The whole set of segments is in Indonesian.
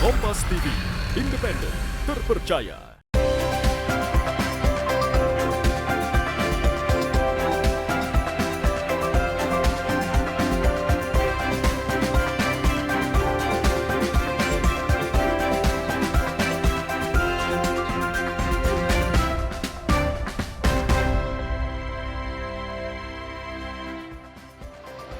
Kompas TV, independen, terpercaya.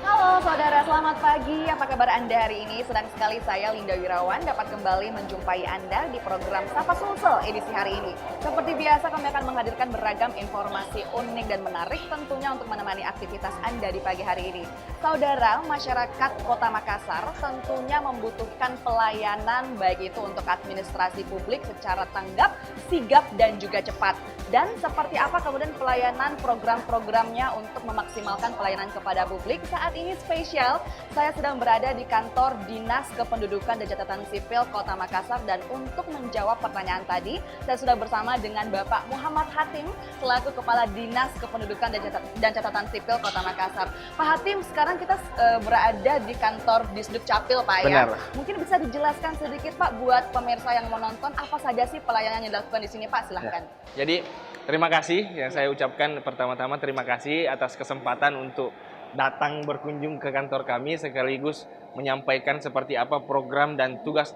Halo saudara, selamat pagi. Apa kabar Anda hari ini? Senang sekali saya Linda Wirawan dapat kembali menjumpai Anda di program Sapa Sulsel edisi hari ini. Seperti biasa kami akan menghadirkan beragam informasi unik dan menarik tentunya untuk menemani aktivitas Anda di pagi hari ini. Saudara, masyarakat Kota Makassar tentunya membutuhkan pelayanan baik itu untuk administrasi publik secara tanggap, sigap dan juga cepat. Dan seperti apa kemudian pelayanan program-programnya untuk memaksimalkan pelayanan kepada publik? Saat ini spesial, saya sedang berada di kantor Dinas Kependudukan dan Catatan Sipil Kota Makassar, dan untuk menjawab pertanyaan tadi, saya sudah bersama dengan Bapak Muhammad Hatim selaku Kepala Dinas Kependudukan dan Catatan Sipil Kota Makassar. Pak Hatim, sekarang kita berada di kantor Disduk Capil, Pak. Benar. Ya. Mungkin bisa dijelaskan sedikit Pak buat pemirsa yang menonton apa saja sih pelayanan yang dilakukan di sini, Pak? Silahkan. Ya. Jadi terima kasih yang saya ucapkan pertama-tama, terima kasih atas kesempatan untuk datang berkunjung ke kantor kami sekaligus menyampaikan seperti apa program dan tugas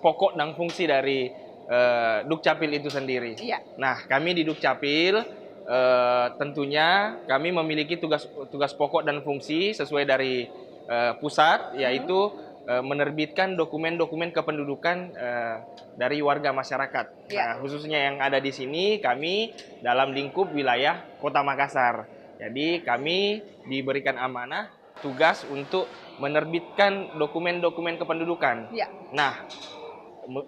pokok dan fungsi dari Dukcapil itu sendiri. Iya. Nah, kami di Dukcapil tentunya kami memiliki tugas pokok dan fungsi sesuai dari pusat, yaitu menerbitkan dokumen-dokumen kependudukan dari warga masyarakat. Ya. Nah, khususnya yang ada di sini kami dalam lingkup wilayah Kota Makassar. Jadi kami diberikan amanah tugas untuk menerbitkan dokumen-dokumen kependudukan. Ya. Nah,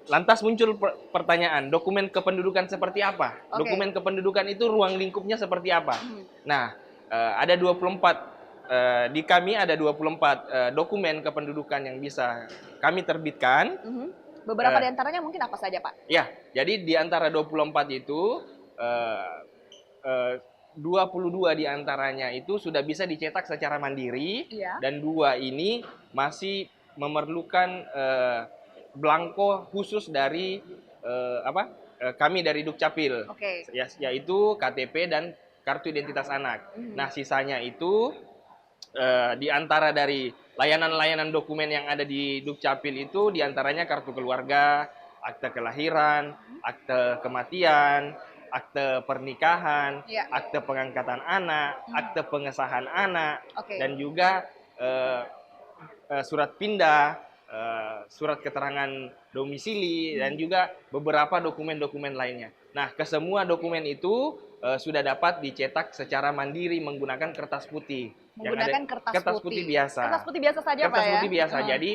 lantas muncul pertanyaan, dokumen kependudukan seperti apa? Oke. Dokumen kependudukan itu ruang lingkupnya seperti apa? Nah, ada 24 di kami ada 24 dokumen kependudukan yang bisa kami terbitkan. Beberapa di antaranya mungkin apa saja, Pak? Ya, jadi di antara 24 itu 22 di antaranya itu sudah bisa dicetak secara mandiri, Iya. dan 2 ini masih memerlukan blanko khusus dari kami dari Dukcapil. Oke. Yaitu KTP dan kartu identitas anak. Nah, sisanya itu di antara dari layanan-layanan dokumen yang ada di Dukcapil itu diantaranya kartu keluarga, akte kelahiran, akte kematian, akte pernikahan, Ya. akte pengangkatan anak, akte pengesahan anak, Oke. dan juga surat pindah, surat keterangan domisili, dan juga beberapa dokumen-dokumen lainnya. Nah, kesemua dokumen itu sudah dapat dicetak secara mandiri menggunakan kertas putih. Menggunakan kertas putih biasa. Kertas putih biasa saja, Pak, Kertas ya? putih biasa. Jadi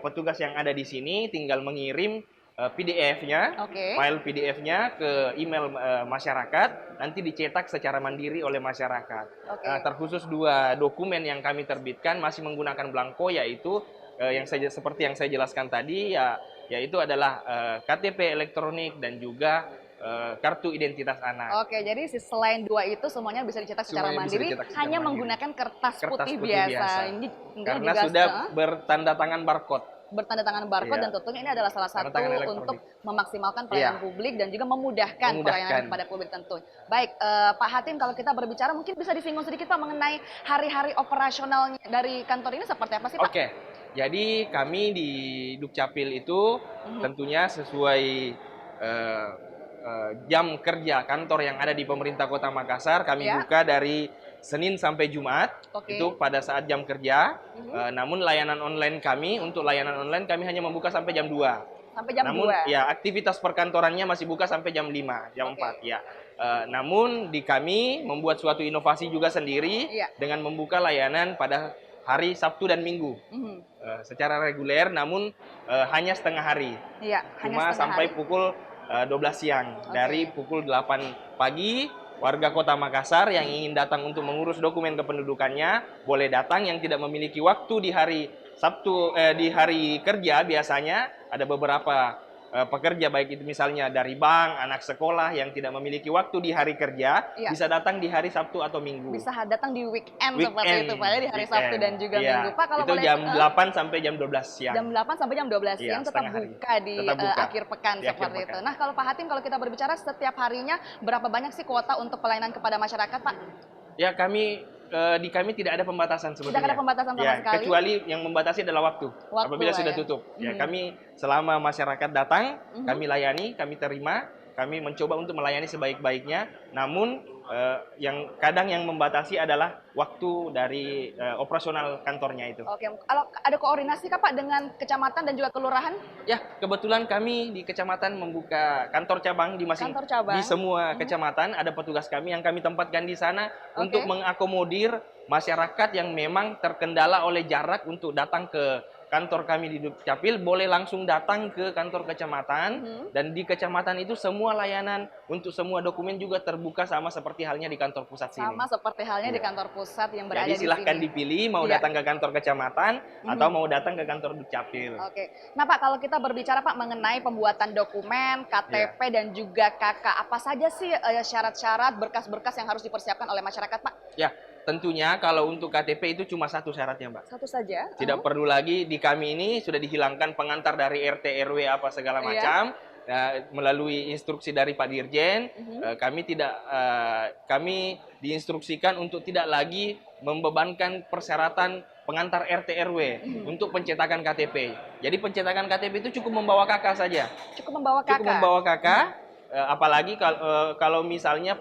petugas yang ada di sini tinggal mengirim PDF-nya, Oke. file PDF-nya ke email masyarakat, nanti dicetak secara mandiri oleh masyarakat. Oke. Terkhusus 2 dokumen yang kami terbitkan masih menggunakan blanko, yaitu seperti yang saya jelaskan tadi, yaitu adalah KTP elektronik dan juga kartu identitas anak. Oke, jadi selain 2 itu semuanya bisa dicetak secara Semuanya bisa mandiri, dicetak secara hanya mandiri. menggunakan kertas putih putih biasa. biasa. Ini mungkin Karena juga sudah bertanda tangan barcode. bertanda tangan barcode, Iya. dan tentunya ini adalah salah satu Tanda tangan elektronik. untuk memaksimalkan pelayanan Iya. publik dan juga memudahkan pelayanan kepada publik tentu. Baik, Pak Hatim, kalau kita berbicara mungkin bisa disinggung sedikit Pak mengenai hari-hari operasionalnya dari kantor ini seperti apa sih, Pak? Oke, jadi kami di Dukcapil itu tentunya sesuai jam kerja kantor yang ada di pemerintah Kota Makassar. Kami Ya. buka dari Senin sampai Jumat, Oke. itu pada saat jam kerja. Namun layanan online kami, untuk layanan online kami hanya membuka sampai jam 2. Sampai jam Namun 2. ya aktivitas perkantorannya masih buka sampai jam 5, jam Oke. 4 ya. Namun di kami membuat suatu inovasi juga sendiri Iya. dengan membuka layanan pada hari Sabtu dan Minggu secara reguler, namun hanya setengah hari. Iya, Cuma sampai pukul 12 siang. Dari pukul 8 pagi, warga Kota Makassar yang ingin datang untuk mengurus dokumen kependudukannya boleh datang. Yang tidak memiliki waktu di hari Sabtu, di hari kerja biasanya ada beberapa pekerja, baik itu misalnya dari bank, anak sekolah yang tidak memiliki waktu di hari kerja, Iya. bisa datang di hari Sabtu atau Minggu. Bisa datang di weekend seperti itu Pak ya, di hari Weekend. Sabtu dan juga Iya. Minggu. Pak, kalau itu boleh jam 8 sampai jam 12 siang. jam 8 sampai jam 12 Iya, siang tetap setengah hari. buka di Tetap buka. akhir pekan Di akhir seperti itu. pekan. Nah, kalau Pak Hatim, kalau kita berbicara setiap harinya berapa banyak sih kuota untuk pelayanan kepada masyarakat, Pak? Ya, di kami tidak ada pembatasan sebetulnya. Tidak ada pembatasan sama Ya, sekali. kecuali yang membatasi adalah waktu. Apabila lah sudah ya. tutup. Ya, kami selama masyarakat datang, kami layani, kami terima, kami mencoba untuk melayani sebaik-baiknya. Namun yang kadang yang membatasi adalah waktu dari operasional kantornya itu. Oke, kalau ada koordinasi kah Pak dengan kecamatan dan juga kelurahan? Ya, kebetulan kami di kecamatan membuka kantor cabang di Kantor cabang. di semua kecamatan, ada petugas kami yang kami tempatkan di sana Oke. untuk mengakomodir masyarakat yang memang terkendala oleh jarak untuk datang ke kantor kami di Dukcapil, boleh langsung datang ke kantor kecamatan, dan di kecamatan itu semua layanan untuk semua dokumen juga terbuka sama seperti halnya di kantor pusat sini. Sama seperti halnya di kantor pusat yang berada Jadi di silahkan sini. dipilih mau Iya. datang ke kantor kecamatan atau mau datang ke kantor Dukcapil. Oke. Nah Pak, kalau kita berbicara Pak mengenai pembuatan dokumen, KTP Iya. dan juga KK, apa saja sih syarat-syarat, berkas-berkas yang harus dipersiapkan oleh masyarakat Pak? Ya, tentunya kalau untuk KTP itu cuma satu syaratnya, Mbak. Satu saja. Tidak perlu lagi di kami ini sudah dihilangkan pengantar dari RT RW apa segala Iya. macam. Melalui instruksi dari Pak Dirjen, kami diinstruksikan untuk tidak lagi membebankan persyaratan pengantar RT RW untuk pencetakan KTP. Jadi pencetakan KTP itu cukup membawa kakak saja. Cukup membawa KK. Cukup membawa kakak, apalagi kalau misalnya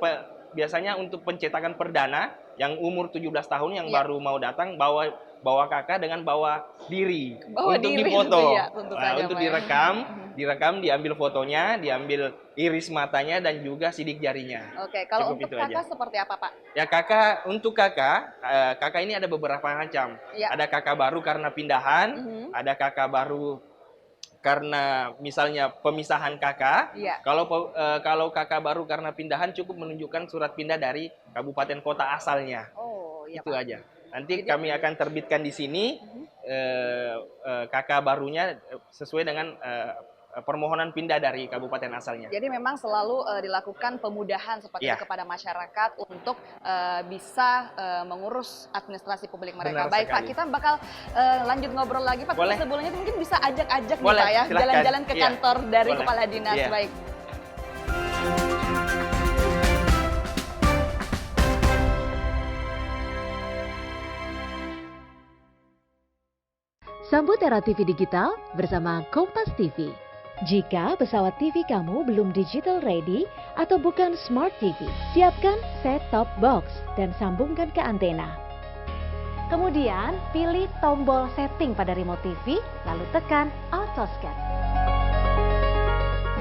biasanya untuk pencetakan perdana yang umur 17 tahun yang Iya. baru mau datang bawa kakak dengan bawa diri Bawa untuk diri, difoto. iya, tentu saja, Untuk Pak, ya. direkam, diambil fotonya, diambil iris matanya dan juga sidik jarinya. Oke, kalau Cukup untuk itu kakak aja. seperti apa Pak? Ya untuk kakak ini ada beberapa macam. Iya. Ada kakak baru karena pindahan, ada kakak baru karena misalnya pemisahan kakak. Iya. Kalau kakak baru karena pindahan cukup menunjukkan surat pindah dari kabupaten kota asalnya. Oh, iya Itu Pak. aja. Nanti kami akan terbitkan di sini kakak barunya sesuai dengan permohonan pindah dari kabupaten asalnya. Jadi memang selalu dilakukan pemudahan seperti Iya. itu kepada masyarakat untuk bisa mengurus administrasi publik mereka. Benar Baik Pak, sekali. kita bakal lanjut ngobrol lagi Pak. Boleh. Tapi sebelumnya mungkin bisa ajak-ajak nih Boleh, Pak ya, silahkan. jalan-jalan ke Iya. kantor dari Boleh. Kepala Dinas. Iya. Baik. Sambut era TV digital bersama Kompas TV. Jika pesawat TV kamu belum digital ready atau bukan smart TV, siapkan set-top box dan sambungkan ke antena. Kemudian pilih tombol setting pada remote TV, lalu tekan auto scan.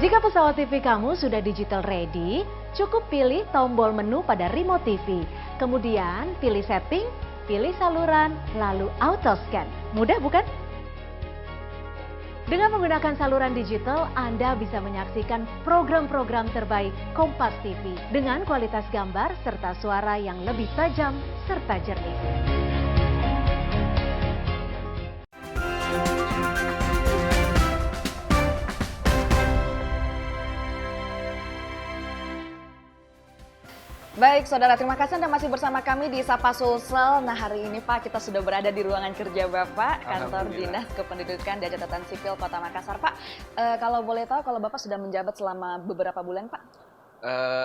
Jika pesawat TV kamu sudah digital ready, cukup pilih tombol menu pada remote TV. Kemudian pilih setting, pilih saluran, lalu auto scan. Mudah bukan? Dengan menggunakan saluran digital, Anda bisa menyaksikan program-program terbaik Kompas TV dengan kualitas gambar serta suara yang lebih tajam serta jernih. Baik, saudara, terima kasih Anda masih bersama kami di Sapa Sulsel. Nah, hari ini Pak, kita sudah berada di ruangan kerja Bapak, kantor Dinas Kependudukan dan Catatan Sipil Kota Makassar. Pak, kalau boleh tahu, kalau Bapak sudah menjabat selama beberapa bulan, Pak?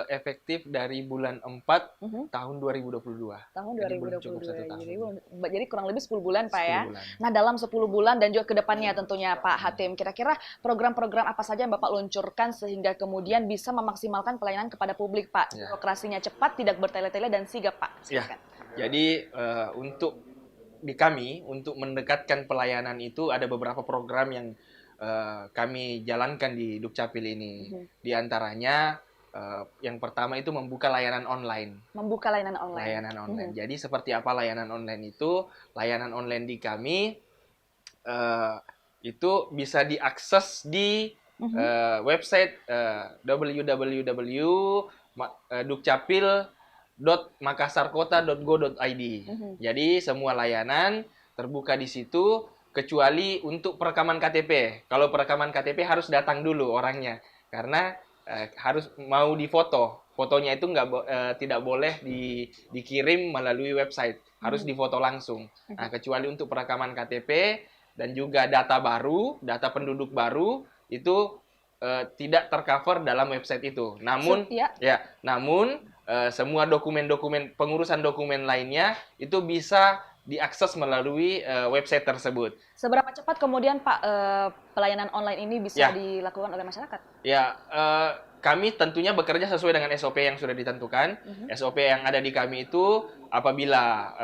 Efektif dari bulan 4 tahun 2022. Tahun Jadi belum cukup 2022. 1 tahun. Jadi kurang lebih 10 bulan, Pak ya. 10 bulan. Nah, dalam 10 bulan dan juga ke depannya tentunya Pak Hatim, kira-kira program-program apa saja yang Bapak luncurkan sehingga kemudian bisa memaksimalkan pelayanan kepada publik, Pak? Ya. Birokrasinya cepat, tidak bertele-tele dan sigap, Pak. Ya. Silakan. Jadi untuk di kami untuk mendekatkan pelayanan itu ada beberapa program yang kami jalankan di Dukcapil ini. Di antaranya yang pertama itu membuka layanan online. Membuka layanan online. Layanan online. Jadi seperti apa layanan online itu? Layanan online di kami itu bisa diakses di website www.dukcapil.makassarkota.go.id. Jadi semua layanan terbuka di situ. kecuali untuk perekaman KTP. Kalau perekaman KTP harus datang dulu orangnya, karena harus mau difoto. Fotonya itu tidak boleh dikirim melalui website, harus difoto langsung. Nah, kecuali untuk perekaman KTP dan juga data baru, data penduduk baru itu tidak tercover dalam website itu. Namun, namun semua dokumen-dokumen pengurusan dokumen lainnya itu bisa diakses melalui website tersebut. Seberapa cepat kemudian Pak pelayanan online ini bisa dilakukan oleh masyarakat? Ya, kami tentunya bekerja sesuai dengan SOP yang sudah ditentukan. SOP yang ada di kami itu apabila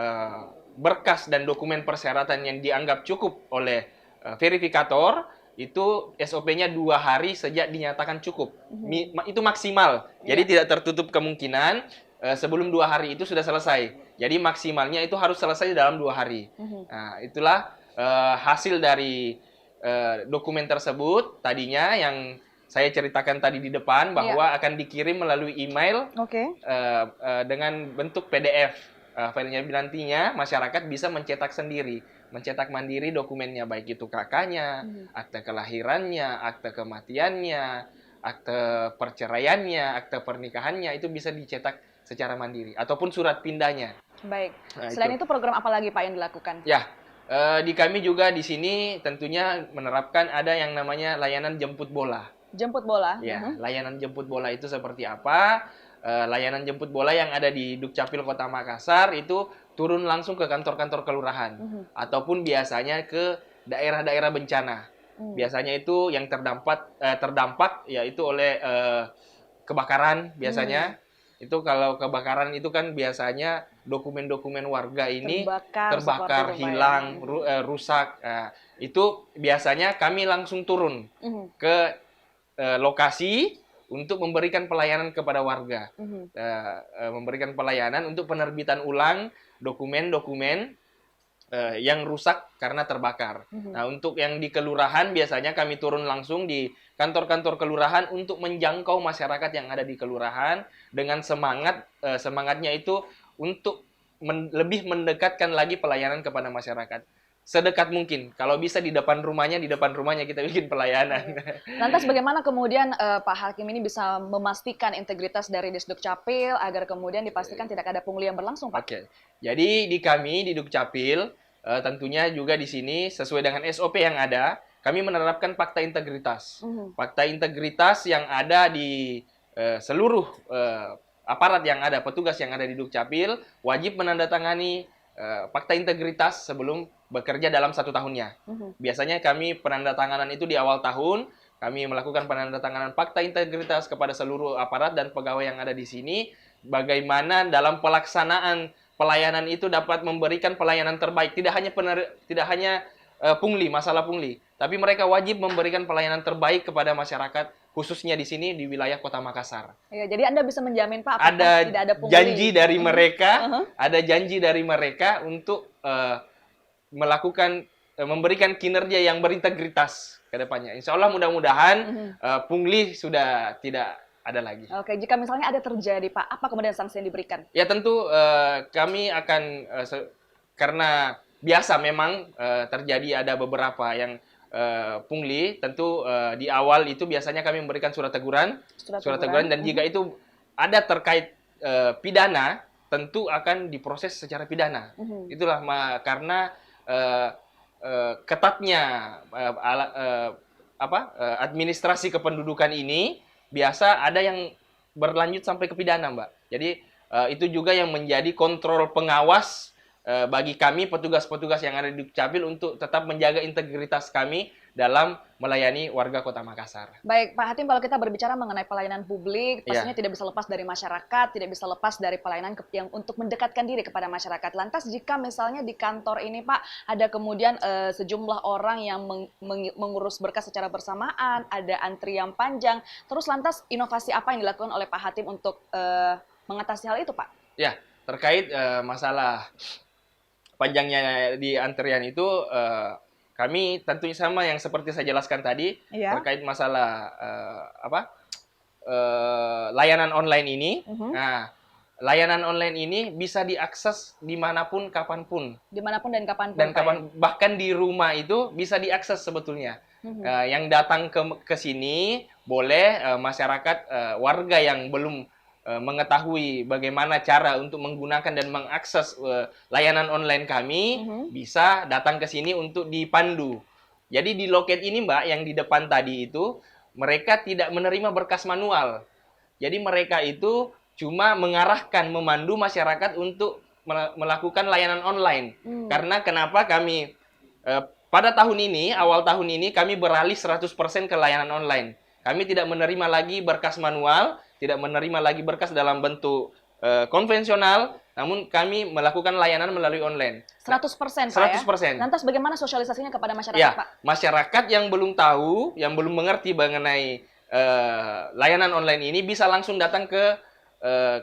berkas dan dokumen persyaratan yang dianggap cukup oleh verifikator, itu SOP-nya 2 hari sejak dinyatakan cukup. Itu maksimal. Jadi tidak tertutup kemungkinan sebelum 2 hari itu sudah selesai. Jadi maksimalnya itu harus selesai dalam 2 hari. Nah, itulah hasil dari dokumen tersebut tadinya yang saya ceritakan tadi di depan bahwa akan dikirim melalui email dengan bentuk PDF. Filenya nantinya masyarakat bisa mencetak sendiri, mencetak mandiri dokumennya, baik itu KK-nya, akte kelahirannya, akte kematiannya, akte perceraiannya, akte pernikahannya, itu bisa dicetak secara mandiri, ataupun surat pindahnya. Baik. Nah, selain itu program apa lagi Pak yang dilakukan? Ya, di kami juga di sini tentunya menerapkan ada yang namanya layanan jemput bola. Jemput bola? Ya, layanan jemput bola itu seperti apa? Layanan jemput bola yang ada di Dukcapil Kota Makassar itu turun langsung ke kantor-kantor kelurahan, ataupun biasanya ke daerah-daerah bencana. Biasanya itu yang terdampak yaitu oleh kebakaran biasanya. Itu kalau kebakaran itu kan biasanya dokumen-dokumen warga ini terbakar, hilang, rusak. Itu biasanya kami langsung turun ke lokasi untuk memberikan pelayanan kepada warga, memberikan pelayanan untuk penerbitan ulang dokumen-dokumen yang rusak karena terbakar. Nah, untuk yang di kelurahan biasanya kami turun langsung di kantor-kantor kelurahan untuk menjangkau masyarakat yang ada di kelurahan dengan semangatnya itu untuk lebih mendekatkan lagi pelayanan kepada masyarakat. Sedekat mungkin. Kalau bisa di depan rumahnya kita bikin pelayanan. Lantas bagaimana kemudian Pak Hakim ini bisa memastikan integritas dari Disdukcapil agar kemudian dipastikan tidak ada pungli yang berlangsung, Pak? Oke. Jadi di kami di Dukcapil tentunya juga di sini sesuai dengan SOP yang ada, kami menerapkan fakta integritas. Fakta integritas yang ada di seluruh aparat yang ada, petugas yang ada di Dukcapil wajib menandatangani fakta integritas sebelum bekerja dalam 1 tahunnya. Biasanya kami penandatanganan itu di awal tahun, kami melakukan penandatanganan fakta integritas kepada seluruh aparat dan pegawai yang ada di sini, bagaimana dalam pelaksanaan pelayanan itu dapat memberikan pelayanan terbaik, tidak hanya pungli, masalah pungli, tapi mereka wajib memberikan pelayanan terbaik kepada masyarakat, khususnya di sini di wilayah Kota Makassar. Ya, jadi Anda bisa menjamin Pak, apakah ada tidak ada pungli? Janji dari mereka, ada janji dari mereka untuk memberikan kinerja yang berintegritas ke depannya. Insya Allah mudah-mudahan pungli sudah tidak ada lagi. Oke, jika misalnya ada terjadi Pak, apa kemudian sanksi yang diberikan? Ya tentu kami akan, karena biasa memang terjadi ada beberapa yang pungli, tentu di awal itu biasanya kami memberikan surat teguran, dan jika itu ada terkait pidana, tentu akan diproses secara pidana. Itulah karena ketatnya administrasi kependudukan ini biasa ada yang berlanjut sampai ke pidana, Mbak. Jadi itu juga yang menjadi kontrol pengawas bagi kami petugas-petugas yang ada di Dukcapil untuk tetap menjaga integritas kami dalam melayani warga Kota Makassar. Baik, Pak Hatim, kalau kita berbicara mengenai pelayanan publik, pastinya tidak bisa lepas dari masyarakat, tidak bisa lepas dari pelayanan yang untuk mendekatkan diri kepada masyarakat. Lantas jika misalnya di kantor ini, Pak, ada kemudian sejumlah orang yang mengurus berkas secara bersamaan, ada antrian panjang, terus lantas inovasi apa yang dilakukan oleh Pak Hatim untuk mengatasi hal itu, Pak? Ya, terkait masalah panjangnya di antrian itu, kami tentunya sama yang seperti saya jelaskan tadi, terkait masalah layanan online ini. Nah, layanan online ini bisa diakses dimanapun, kapanpun. Dimanapun dan kapanpun. Dan Pak, ya? bahkan di rumah itu bisa diakses sebetulnya. Yang datang ke sini boleh masyarakat warga yang belum mengetahui bagaimana cara untuk menggunakan dan mengakses layanan online kami bisa datang ke sini untuk dipandu. Jadi di loket ini Mbak yang di depan tadi itu mereka tidak menerima berkas manual. Jadi mereka itu cuma mengarahkan, memandu masyarakat untuk melakukan layanan online. Karena kenapa kami pada tahun ini, awal tahun ini kami beralih 100% ke layanan online. Kami tidak menerima lagi berkas manual, tidak menerima lagi berkas dalam bentuk konvensional, namun kami melakukan layanan melalui online. 100% Pak 100%. ya? Lantas bagaimana sosialisasinya kepada masyarakat Ya, Pak? masyarakat yang belum tahu, yang belum mengerti mengenai layanan online ini bisa langsung datang ke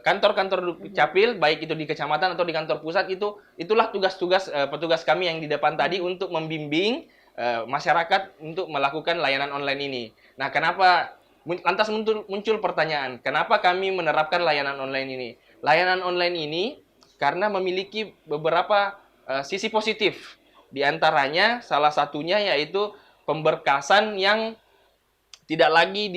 kantor-kantor Dukcapil, baik itu di kecamatan atau di kantor pusat, itulah tugas-tugas petugas kami yang di depan tadi untuk membimbing masyarakat untuk melakukan layanan online ini. Nah, kenapa lantas muncul pertanyaan, kenapa kami menerapkan layanan online ini? Layanan online ini karena memiliki beberapa sisi positif. Di antaranya salah satunya yaitu pemberkasan yang tidak lagi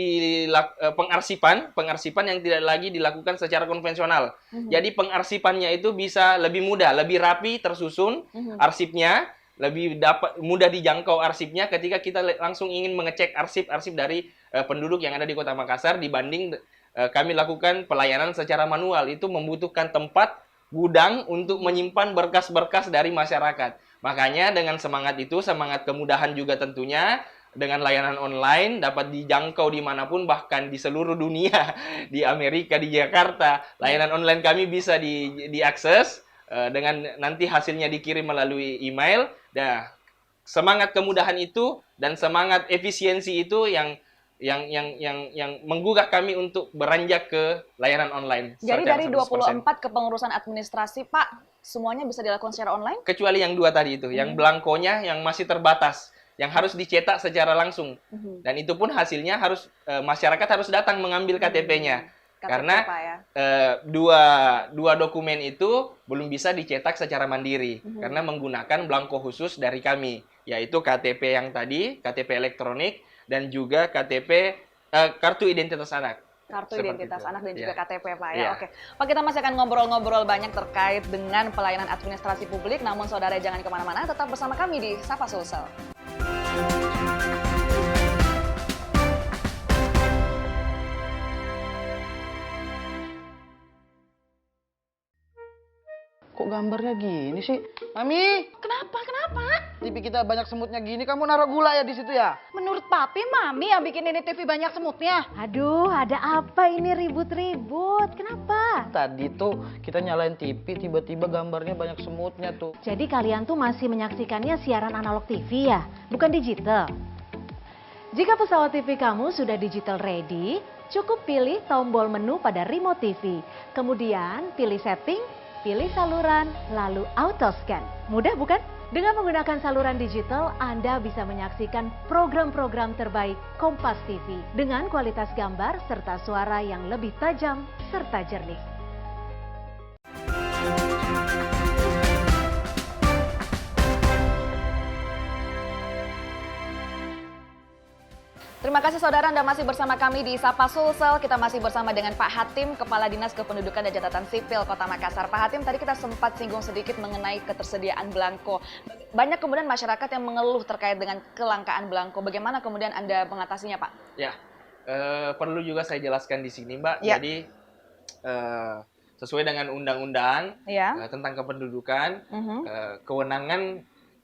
pengarsipan yang tidak lagi dilakukan secara konvensional. Jadi pengarsipannya itu bisa lebih mudah, lebih rapi tersusun arsipnya, lebih mudah dijangkau arsipnya ketika kita langsung ingin mengecek arsip-arsip dari penduduk yang ada di Kota Makassar dibanding kami lakukan pelayanan secara manual. Itu membutuhkan tempat gudang untuk menyimpan berkas-berkas dari masyarakat. Makanya dengan semangat itu, semangat kemudahan juga tentunya, dengan layanan online dapat dijangkau dimanapun, bahkan di seluruh dunia, di Amerika, di Jakarta, layanan online kami bisa diakses dengan nanti hasilnya dikirim melalui email. Nah, semangat kemudahan itu dan semangat efisiensi itu yang menggugah kami untuk beranjak ke layanan online. Jadi dari 100%. 24 kepengurusan administrasi Pak, semuanya bisa dilakukan secara online? Kecuali yang 2 tadi itu, yang belangkonya yang masih terbatas, yang harus dicetak secara langsung. Dan itu pun hasilnya harus masyarakat harus datang mengambil KTP-nya. Karena Pak, ya? dua dokumen itu belum bisa dicetak secara mandiri karena menggunakan belangko khusus dari kami, yaitu KTP yang tadi, KTP elektronik, dan juga KTP kartu identitas anak. Kartu Seperti identitas itu. anak dan juga Ya. KTP Pak ya. Ya. Oke. Pak, kita masih akan ngobrol-ngobrol banyak terkait dengan pelayanan administrasi publik. Namun saudara jangan kemana-mana, tetap bersama kami di Sapa Sulsel. Kok gambarnya gini sih? Mami, Kenapa? TV kita banyak semutnya gini, kamu naruh gula ya di situ ya? Menurut Papi, Mami yang bikin ini TV banyak semutnya. Aduh, ada apa ini ribut-ribut? Kenapa? Tadi tuh kita nyalain TV, tiba-tiba gambarnya banyak semutnya tuh. Jadi kalian tuh masih menyaksikannya siaran analog TV ya, bukan digital? Jika pesawat TV kamu sudah digital ready, cukup pilih tombol menu pada remote TV. Kemudian pilih setting, pilih saluran, lalu auto scan. Mudah bukan? Dengan menggunakan saluran digital, Anda bisa menyaksikan program-program terbaik Kompas TV dengan kualitas gambar serta suara yang lebih tajam serta jernih. Terima kasih saudara, Anda masih bersama kami di Sapa Sulsel. Kita masih bersama dengan Pak Hatim, Kepala Dinas Kependudukan dan Catatan Sipil Kota Makassar. Pak Hatim, tadi kita sempat singgung sedikit mengenai ketersediaan belangko. Banyak kemudian masyarakat yang mengeluh terkait dengan kelangkaan belangko. Bagaimana kemudian Anda mengatasinya, Pak? Ya, perlu juga saya jelaskan di sini, Mbak. Ya. Jadi sesuai dengan undang-undang Ya. tentang kependudukan,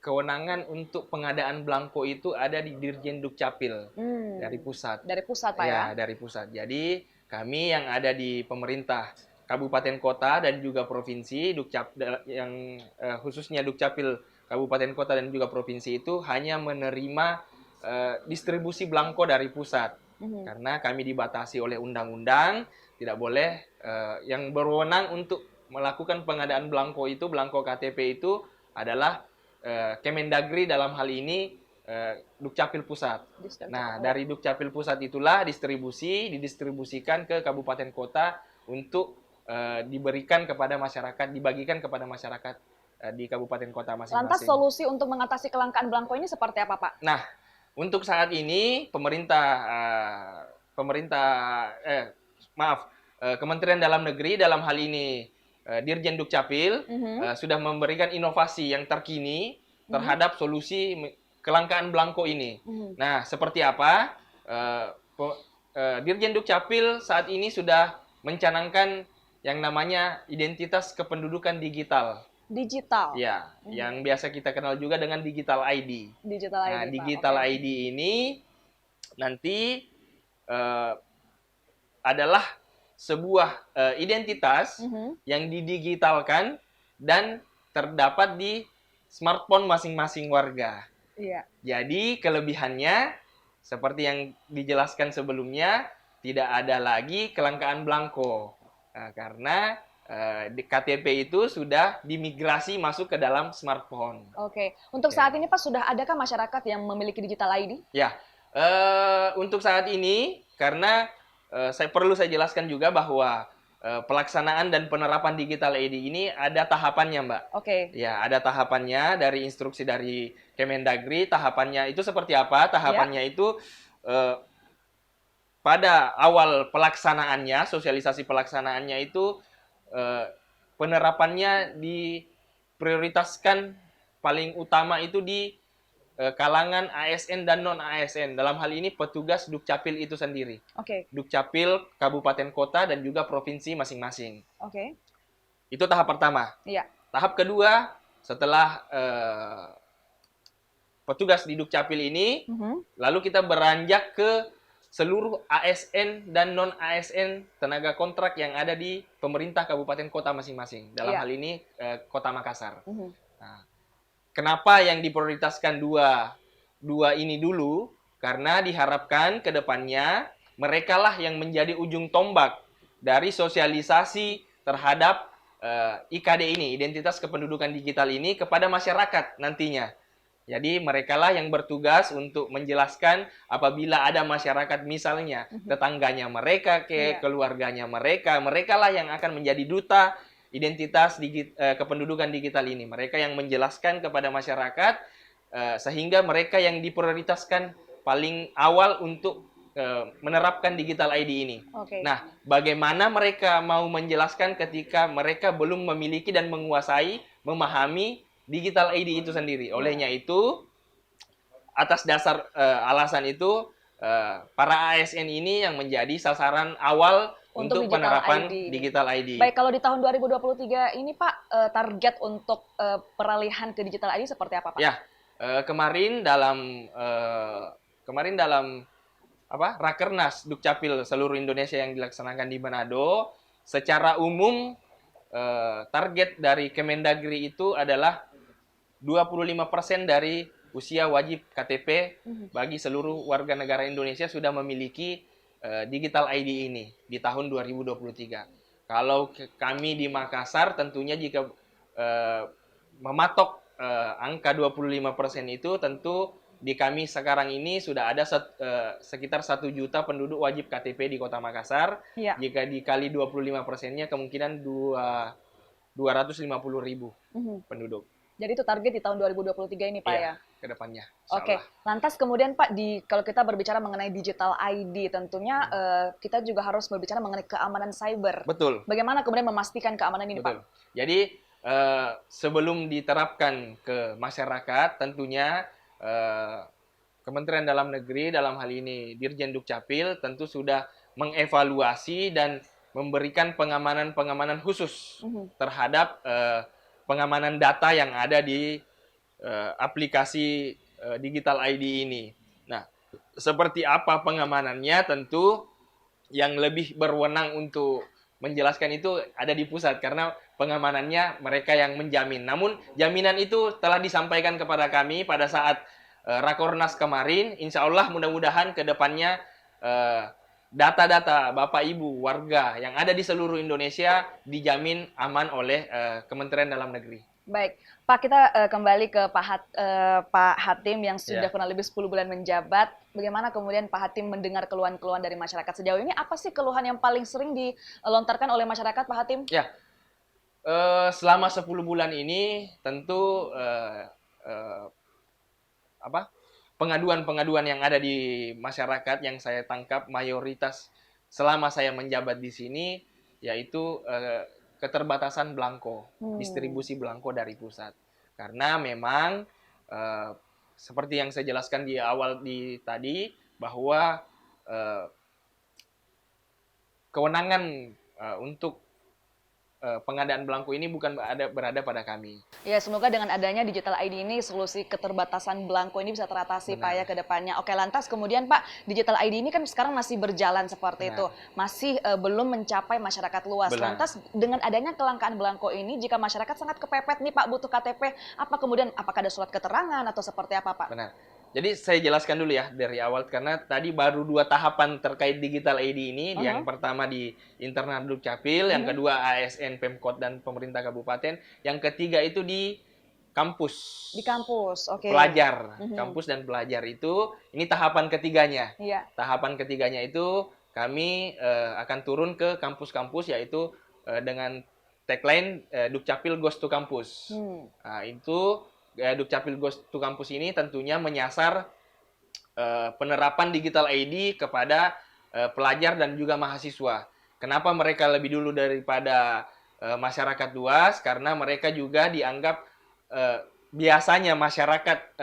kewenangan untuk pengadaan belangko itu ada di Dirjen Dukcapil dari pusat. Dari pusat, Pak ya? Dari pusat. Jadi kami yang ada di pemerintah kabupaten kota dan juga provinsi, yang khususnya Dukcapil kabupaten kota dan juga provinsi itu hanya menerima distribusi belangko dari pusat. Karena kami dibatasi oleh undang-undang, tidak boleh yang berwenang untuk melakukan pengadaan belangko itu, belangko KTP itu adalah Kemendagri, dalam hal ini Dukcapil Pusat. Nah, dari Dukcapil Pusat itulah didistribusikan ke kabupaten kota untuk diberikan kepada masyarakat, dibagikan kepada masyarakat di kabupaten kota masing-masing. Lantas solusi untuk mengatasi kelangkaan belangko ini seperti apa, Pak? Nah, untuk saat ini Kementerian Dalam Negeri dalam hal ini Dirjen Dukcapil sudah memberikan inovasi yang terkini terhadap solusi kelangkaan belangko ini. Nah, seperti apa? Dirjen Dukcapil saat ini sudah mencanangkan yang namanya identitas kependudukan digital. Digital. Ya, yang biasa kita kenal juga dengan digital ID. Digital ID. Nah, Pak. digital Oke. ID ini nanti adalah sebuah identitas yang didigitalkan dan terdapat di smartphone masing-masing warga. Iya. Jadi kelebihannya seperti yang dijelaskan sebelumnya, tidak ada lagi kelangkaan belangko. Nah, karena di KTP itu sudah dimigrasi masuk ke dalam smartphone. Oke. Untuk saat ini Pak, sudah adakah masyarakat yang memiliki digital ID? Ya, untuk saat ini karena perlu saya jelaskan juga bahwa pelaksanaan dan penerapan digital ID ini ada tahapannya, Mbak. Oke. Ya, ada tahapannya dari instruksi dari Kemendagri. Tahapannya itu seperti apa? Tahapannya itu pada awal pelaksanaannya, sosialisasi pelaksanaannya itu penerapannya diprioritaskan paling utama itu di kalangan ASN dan non-ASN. Dalam hal ini petugas Dukcapil itu sendiri. Oke. Dukcapil, kabupaten kota, dan juga provinsi masing-masing. Oke. Itu tahap pertama. Iya. Tahap kedua, setelah petugas di Dukcapil ini, lalu kita beranjak ke seluruh ASN dan non-ASN tenaga kontrak yang ada di pemerintah kabupaten kota masing-masing. Dalam hal ini Kota Makassar. Nah, kenapa yang diprioritaskan dua ini dulu? Karena diharapkan ke depannya merekalah yang menjadi ujung tombak dari sosialisasi terhadap IKD ini, identitas kependudukan digital ini kepada masyarakat nantinya. Jadi merekalah yang bertugas untuk menjelaskan apabila ada masyarakat misalnya tetangganya mereka, keluarganya merekalah yang akan menjadi duta identitas kependudukan digital ini. Mereka yang menjelaskan kepada masyarakat sehingga mereka yang diprioritaskan paling awal untuk menerapkan digital ID ini. Oke. Nah, bagaimana mereka mau menjelaskan ketika mereka belum memiliki dan menguasai, memahami digital ID itu sendiri. Olehnya itu, atas dasar alasan itu, para ASN ini yang menjadi sasaran awal untuk penerapan digital ID. Baik, kalau di tahun 2023 ini Pak, target untuk peralihan ke digital ID seperti apa Pak? Ya, kemarin dalam Rakernas Dukcapil seluruh Indonesia yang dilaksanakan di Manado, secara umum target dari Kemendagri itu adalah 25% dari usia wajib KTP bagi seluruh warga negara Indonesia sudah memiliki digital ID ini di tahun 2023. Kalau kami di Makassar tentunya jika mematok angka 25% itu tentu di kami sekarang ini sudah ada sekitar 1 juta penduduk wajib KTP di Kota Makassar. Iya. Jika dikali 25%-nya kemungkinan 250.000 penduduk. Jadi itu target di tahun 2023 ini Pak ya? Ke depannya. Oke, lantas kemudian Pak, kalau kita berbicara mengenai digital ID, tentunya kita juga harus berbicara mengenai keamanan cyber. Betul. Bagaimana kemudian memastikan keamanan ini Betul. Pak? Jadi sebelum diterapkan ke masyarakat, tentunya Kementerian Dalam Negeri dalam hal ini Dirjen Dukcapil tentu sudah mengevaluasi dan memberikan pengamanan khusus terhadap pengamanan data yang ada di aplikasi digital ID ini. Nah, seperti apa pengamanannya tentu yang lebih berwenang untuk menjelaskan itu ada di pusat karena pengamanannya mereka yang menjamin. Namun jaminan itu telah disampaikan kepada kami pada saat Rakornas kemarin. Insya Allah mudah-mudahan ke depannya data-data Bapak Ibu warga yang ada di seluruh Indonesia dijamin aman oleh Kementerian Dalam Negeri. Baik, Pak, kita kembali ke Pak Hatim yang sudah Ya. kurang lebih 10 bulan menjabat. Bagaimana kemudian Pak Hatim mendengar keluhan-keluhan dari masyarakat sejauh ini? Apa sih keluhan yang paling sering dilontarkan oleh masyarakat, Pak Hatim? Ya, selama 10 bulan ini tentu pengaduan-pengaduan yang ada di masyarakat yang saya tangkap mayoritas selama saya menjabat di sini yaitu keterbatasan belangko, distribusi belangko dari pusat. Karena memang seperti yang saya jelaskan di awal tadi bahwa kewenangan untuk pengadaan belangko ini bukan berada pada kami. Ya, semoga dengan adanya Digital ID ini solusi keterbatasan belangko ini bisa teratasi Pak ya ke depannya. Oke, lantas kemudian Pak, Digital ID ini kan sekarang masih berjalan seperti itu. Masih belum mencapai masyarakat luas. Benar. Lantas dengan adanya kelangkaan belangko ini, jika masyarakat sangat kepepet nih Pak butuh KTP, apakah ada surat keterangan atau seperti apa Pak? Benar. Jadi saya jelaskan dulu ya dari awal karena tadi baru 2 tahapan terkait Digital ID ini. Yang pertama di internal Dukcapil, yang kedua ASN, Pemkot dan pemerintah kabupaten, yang ketiga itu di kampus. Di kampus, oke. Pelajar, kampus dan pelajar itu ini tahapan ketiganya. Iya. Tahapan ketiganya itu kami akan turun ke kampus-kampus yaitu dengan tagline Dukcapil Goes to Campus. Nah, itu Dukcapil Goes to Campus ini tentunya menyasar penerapan Digital ID kepada pelajar dan juga mahasiswa. Kenapa mereka lebih dulu daripada masyarakat luas? Karena mereka juga dianggap biasanya masyarakat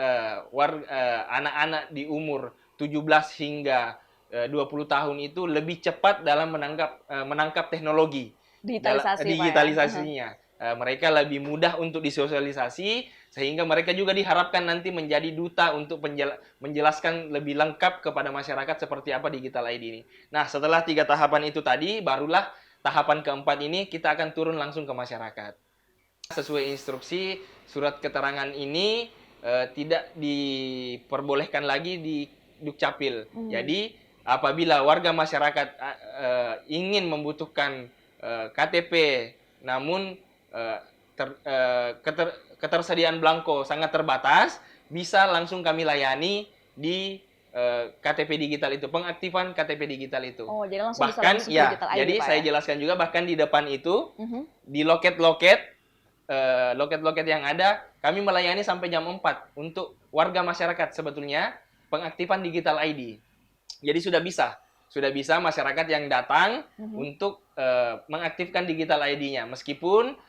anak-anak di umur 17 hingga 20 tahun itu lebih cepat dalam menangkap teknologi. Digitalisasinya. Mereka lebih mudah untuk disosialisasi, sehingga mereka juga diharapkan nanti menjadi duta untuk menjelaskan lebih lengkap kepada masyarakat seperti apa Digital ID ini. Nah, setelah 3 tahapan itu tadi, barulah tahapan keempat ini kita akan turun langsung ke masyarakat. Sesuai instruksi, surat keterangan ini tidak diperbolehkan lagi di Dukcapil. Jadi, apabila warga masyarakat ingin membutuhkan KTP, namun ketersediaan belangko sangat terbatas, bisa langsung kami layani di KTP digital itu, pengaktifan KTP digital itu. Oh, jadi langsung bisa Bahkan langsung ya, Digital ID, jadi Pak, saya ya? jelaskan juga bahkan di depan itu di loket-loket yang ada kami melayani sampai jam 4 untuk warga masyarakat sebetulnya pengaktifan Digital ID. Jadi sudah bisa masyarakat yang datang untuk mengaktifkan Digital ID-nya. Meskipun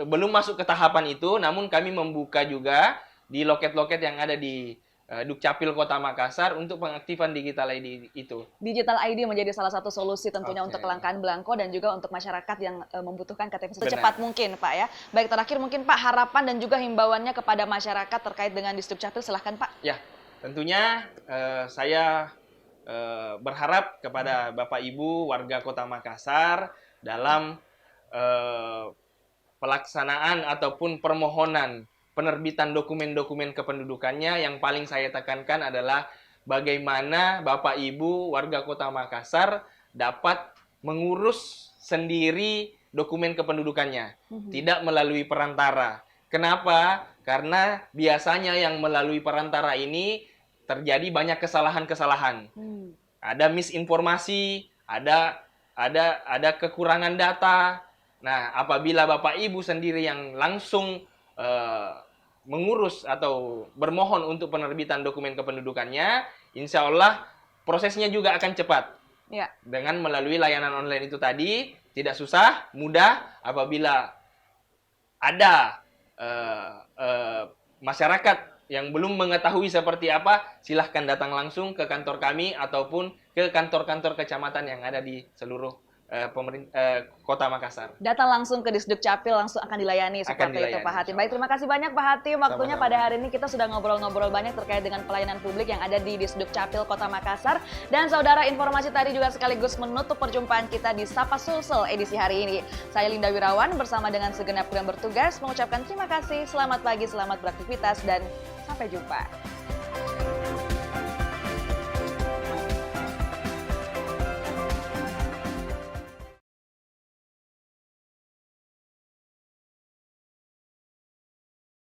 belum masuk ke tahapan itu, namun kami membuka juga di loket-loket yang ada di Dukcapil Kota Makassar untuk pengaktifan Digital ID itu. Digital ID menjadi salah satu solusi tentunya Oke. untuk kelangkaan belangko dan juga untuk masyarakat yang membutuhkan KTP Benar. secepat mungkin, Pak ya. Baik, terakhir mungkin Pak, harapan dan juga himbauannya kepada masyarakat terkait dengan Disdukcapil, silahkan Pak. Ya, tentunya saya berharap kepada Bapak Ibu warga Kota Makassar dalam pelaksanaan ataupun permohonan penerbitan dokumen-dokumen kependudukannya, yang paling saya tekankan adalah bagaimana Bapak Ibu warga Kota Makassar dapat mengurus sendiri dokumen kependudukannya, tidak melalui perantara. Kenapa? Karena biasanya yang melalui perantara ini terjadi banyak kesalahan-kesalahan. Ada misinformasi, ada kekurangan data. Nah, apabila Bapak Ibu sendiri yang langsung mengurus atau bermohon untuk penerbitan dokumen kependudukannya, insya Allah prosesnya juga akan cepat. Ya. Dengan melalui layanan online itu tadi, tidak susah, mudah. Apabila ada masyarakat yang belum mengetahui seperti apa, silahkan datang langsung ke kantor kami ataupun ke kantor-kantor kecamatan yang ada di seluruh Kota Makassar. Datang langsung ke Disdukcapil langsung akan dilayani seperti itu Pak Hatim. Baik, terima kasih banyak Pak Hatim. Waktunya Sama-sama. pada hari ini kita sudah ngobrol-ngobrol banyak terkait dengan pelayanan publik yang ada di Disdukcapil Kota Makassar. Dan saudara, informasi tadi juga sekaligus menutup perjumpaan kita di Sapa Sulsel edisi hari ini. Saya Linda Wirawan bersama dengan segenap yang bertugas mengucapkan terima kasih, selamat pagi, selamat beraktivitas, dan sampai jumpa.